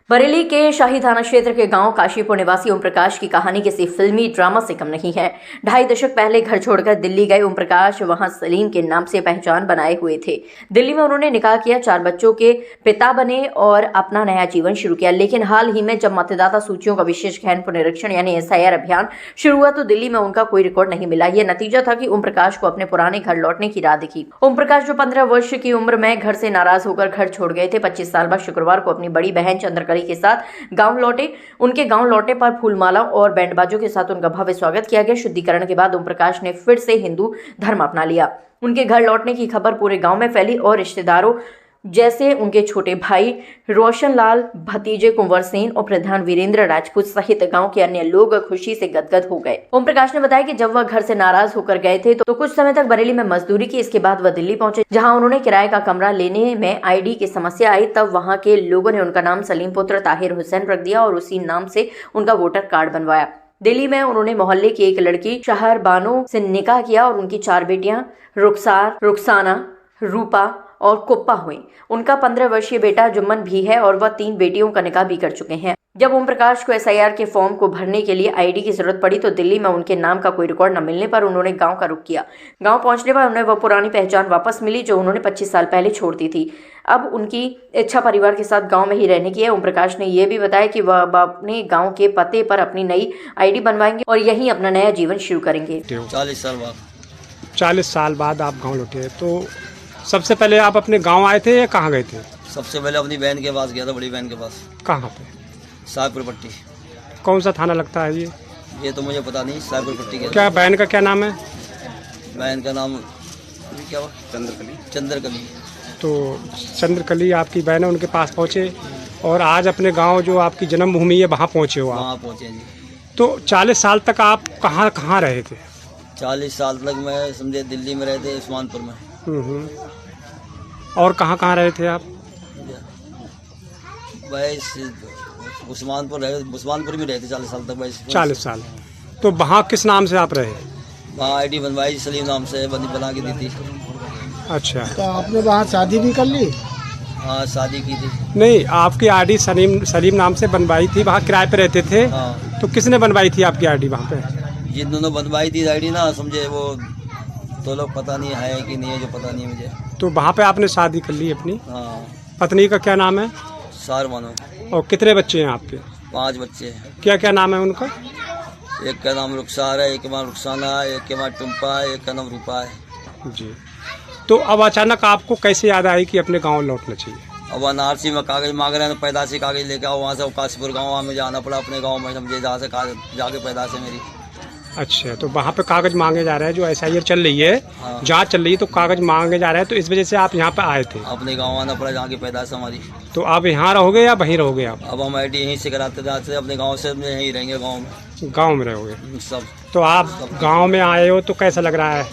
बरेली के शाही थाना क्षेत्र के गांव काशीपुर निवासी ओम प्रकाश की कहानी किसी फिल्मी ड्रामा से कम नहीं है। 2.5 दशक पहले घर छोड़कर दिल्ली गए ओम प्रकाश वहां सलीम के नाम से पहचान बनाए हुए थे। दिल्ली में उन्होंने निकाह किया, 4 बच्चों के पिता बने और अपना नया जीवन शुरू किया। लेकिन हाल ही में जब मतदाता सूचियों का विशेष गहन पुनरीक्षण यानी SIR अभियान शुरू हुआ तो दिल्ली में उनका कोई रिकॉर्ड नहीं मिला। यह नतीजा था कि ओम प्रकाश को अपने पुराने घर लौटने की राह दिखी। ओम प्रकाश जो 15 वर्ष की उम्र में घर से नाराज होकर घर छोड़ गए थे, 25 साल बाद शुक्रवार को अपनी बड़ी बहन चंद्रकली के साथ गांव लौटे। उनके गांव लौटने पर फूलमाला और बैंडबाजों के साथ उनका भव्य स्वागत किया गया। शुद्धिकरण के बाद ओम प्रकाश ने फिर से हिंदू धर्म अपना लिया। उनके घर लौटने की खबर पूरे गांव में फैली और रिश्तेदारों जैसे उनके छोटे भाई रोशन लाल, भतीजे कुंवर सेन और प्रधान वीरेंद्र राजपूत सहित गांव के अन्य लोग खुशी से गदगद हो गए। ओम प्रकाश ने बताया कि जब वह घर से नाराज होकर गए थे तो कुछ समय तक बरेली में मजदूरी की। इसके बाद वह दिल्ली पहुंचे, जहां उन्होंने किराए का कमरा लेने में ID की समस्या आई। तब वहां के लोगों ने उनका नाम सलीम पुत्र ताहिर हुसैन रख दिया और उसी नाम से उनका वोटर कार्ड बनवाया। दिल्ली में उन्होंने मोहल्ले की एक लड़की शहर बानो से निकाह किया और उनकी 4 बेटियां रुखसार, रुखसाना, रूपा और कुप्पा हुई। उनका 15 वर्षीय बेटा जुम्मन भी है और वह 3 बेटियों का निकाह भी कर चुके हैं। जब ओम प्रकाश को SIR के फॉर्म को भरने के लिए ID की जरूरत पड़ी तो दिल्ली में उनके नाम का कोई रिकॉर्ड न मिलने पर उन्होंने गांव का रुख किया। गांव पहुंचने पर उन्हें वह पुरानी पहचान वापस मिली जो उन्होंने 25 साल पहले छोड़ दी थी। अब उनकी इच्छा परिवार के साथ गांव में ही रहने की है। ओम प्रकाश ने यह भी बताया कि वह अपने गांव के पते पर अपनी नई ID बनवाएंगे और यहीं अपना नया जीवन शुरू करेंगे। 40 साल बाद आप गाँव लौटे, तो सबसे पहले आप अपने गांव आए थे या कहाँ गए थे? सबसे पहले अपनी बहन के पास गया था, बड़ी बहन के पास। कहाँ पे? साहपुर पट्टी। कौन सा थाना लगता है ये? ये तो मुझे पता नहीं, साहपुर पट्टी के। क्या बहन का क्या नाम है? बहन का नाम क्या हुआ? चंद्रकली। तो चंद्रकली आपकी बहन है, उनके पास पहुँचे और आज अपने गाँव जो आपकी जन्मभूमि है वहाँ पहुँचे हो आप? वहाँ पहुँचे जी। तो 40 साल तक आप कहाँ कहाँ रहे थे? 40 साल तक मैं समझे दिल्ली में रहे थे, उस्मानपुर में। और कहाँ रहे थे आप? उस्मानपुर में रहे थे 40 साल तक। 40 साल। तो वहाँ किस नाम से आप रहे? वहाँ ID बनवाई सलीम नाम से बना के दी थी। अच्छा, तो आपने वहाँ शादी भी कर ली? हाँ, शादी की थी। नहीं, आपकी ID सलीम नाम से बनवाई थी, वहाँ किराए पे रहते थे। हाँ। तो किसने बनवाई थी आपकी ID वहाँ पे? जिन दोनों बनवाई थी ID ना, समझे वो तो लोग पता नहीं है कि नहीं है, जो पता नहीं है मुझे। तो वहाँ पे आपने शादी कर ली अपनी? हाँ। पत्नी का क्या नाम है? सार मानो। और कितने बच्चे हैं आपके? 5 बच्चे हैं। क्या क्या नाम है उनका? एक का नाम रुखसार है, एक का नाम रुखसाना है, एक का नाम टुम्पा है, एक का नाम रूपा है जी। तो अब अचानक आपको कैसे याद आई कि अपने गाँव लौटना चाहिए? अब NRC में कागज मांग रहे हैं, पैदाशी कागज लेकर आओ। वहाँ से काशीपुर गाँव में जाना पड़ा अपने गाँव में, समझे, जहाँ से जाके पैदाश है मेरी। अच्छा, तो वहाँ पे कागज मांगे जा रहे हैं, जो SIR चल रही है, हाँ। जांच चल रही है, तो कागज मांगे जा रहे हैं, तो इस वजह से आप यहाँ पे आए थे? अपने गाँव आना पड़ा जहाँ की पैदाश हमारी। तो आप यहाँ रहोगे या वहीं रहोगे आप? अब हम ID यहीं से कराते थे, अपने गाँव से यहीं रहेंगे, गाँव में। गाँव में रहोगे सब। तो आप गाँव में आए हो तो कैसा लग रहा है?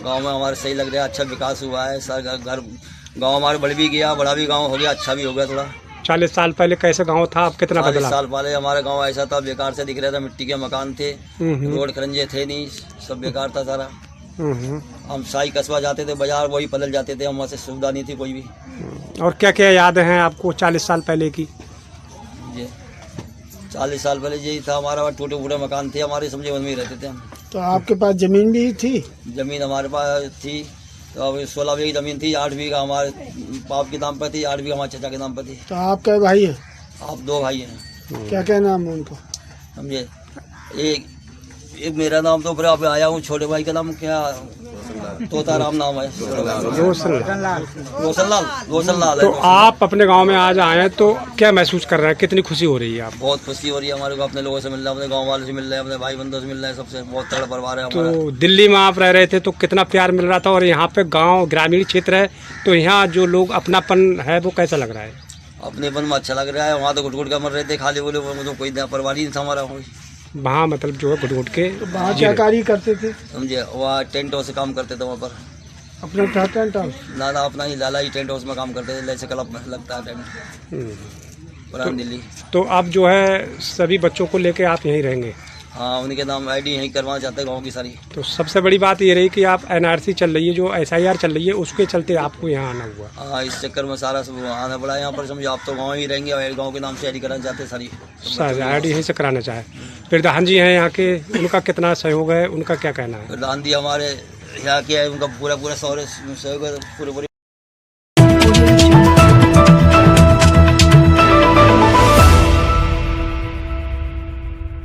गाँव में हमारे सही लग रहा है, अच्छा विकास हुआ है। सर घर गाँव हमारे बढ़ भी गया, बड़ा भी गाँव हो गया, अच्छा भी हो गया थोड़ा। 40 साल पहले कैसे गांव था, अब कितना बदला? 40 साल पहले हमारे गांव ऐसा था, बेकार से दिख रहा था, मिट्टी के मकान थे, रोड खरंजे थे नहीं, सब बेकार था सारा। हम साई कस्बा जाते थे, बाजार वही पलट जाते थे, हम वहाँ से सुविधा नहीं थी कोई भी। और क्या क्या यादें हैं आपको 40 साल पहले की? जी, 40 साल पहले यही था हमारा, टूटे फूटे मकान थे हमारे, समझे, उनमें रहते थे हम। तो आपके पास जमीन भी थी? जमीन हमारे पास थी, तो अब 16 बीघा जमीन थी, 8 बीघा हमारे बाप के नाम पर थी, 8 बीघा हमारे चाचा के नाम पर थी। तो आप क्या भाई है? आप 2 भाई हैं। क्या क्या नाम है उनका? समझे, एक मेरा नाम तो अब आया हूँ, छोटे भाई का नाम क्या, तोताराम नाम है। रोशनलाल। तो आप अपने गांव में आज आए हैं, तो क्या महसूस कर रहे हैं, कितनी खुशी हो रही है आप? बहुत खुशी हो रही है हमारे को, अपने लोगों से मिल रहा है, अपने गांव वालों से मिल रहे हैं, अपने भाई बंधुओं से मिल रहे हैं, सबसे बहुत तगड़ा परिवार है हमारा। तो दिल्ली में आप रह रहे थे तो कितना प्यार मिल रहा था, और यहाँ पे गाँव ग्रामीण क्षेत्र है, तो यहाँ जो लोग अपनापन है वो कैसा लग रहा है? अपनेपन में अच्छा लग रहा है। वहाँ तो घुट कर मर रहे थे, खाली बोले, तो कोई परिवार ही नहीं था हमारा। वहाँ मतलब जो है घुट के वहाँ क्या कार्य करते थे? समझे, वहाँ टेंट हाउस से काम करते थे वहाँ पर। अपना था टेंट हाउस? ना अपना ही लाला ही टेंट हाउस में काम करते थे, जैसे क्लब में लगता है टेंट, पुरानी दिल्ली। तो अब जो है सभी बच्चों को लेके आप यहीं रहेंगे? हाँ, उनके नाम आईडी यहीं करवाना चाहते हैं गाँव की सारी। तो सबसे बड़ी बात ये रही कि आप एनआरसी चल रही है, जो SIR चल रही है, उसके चलते आपको यहाँ आना हुआ। हाँ, इस चक्कर में सारा सब आना पड़ा यहाँ पर। समझो आप तो गाँव ही रहेंगे और गाँव के नाम से आईडी कराना चाहते हैं सारी। आईडी यहीं से कराना चाहे। प्रधान जी हैं यहाँ के, उनका कितना सहयोग है, उनका क्या कहना है? प्रधान जी हमारे यहाँ के है, उनका पूरा सहयोग है, पूरे